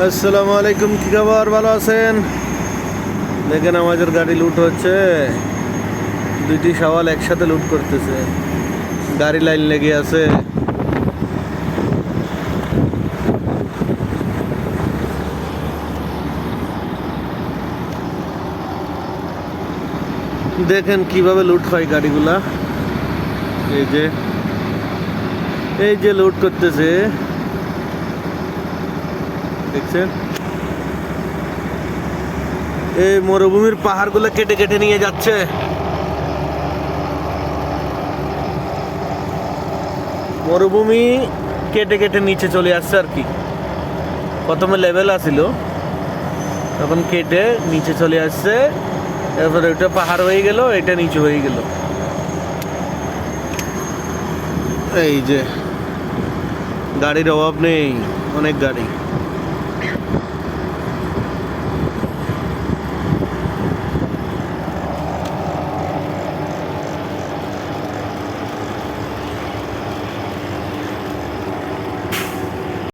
আসসালামু আলাইকুম, কি খবর? ভালো আছেন? দেখেন আমাদের গাড়ি লুট হচ্ছে। দুইটি সওয়াল একসাথে লুট করতেছে, গাড়ি লাইন লেগে আছে। দেখেন কিভাবে লুট হয় গাড়িগুলা। এই যে লুট করতেছে, দেখছেন? এই মরুভূমির পাহাড়গুলো কেটে কেটে নিয়ে যাচ্ছে। মরুভূমি কেটে কেটে নিচে চলে আসছে আর কি। প্রথমে লেভেল আছিল, তখন কেটে নিচে চলে আসছে। এরপরে ওইটা পাহাড় হয়ে গেল, এটা নিচু হয়ে গেল। এই যে গাড়ির অভাব নেই, অনেক গাড়ি।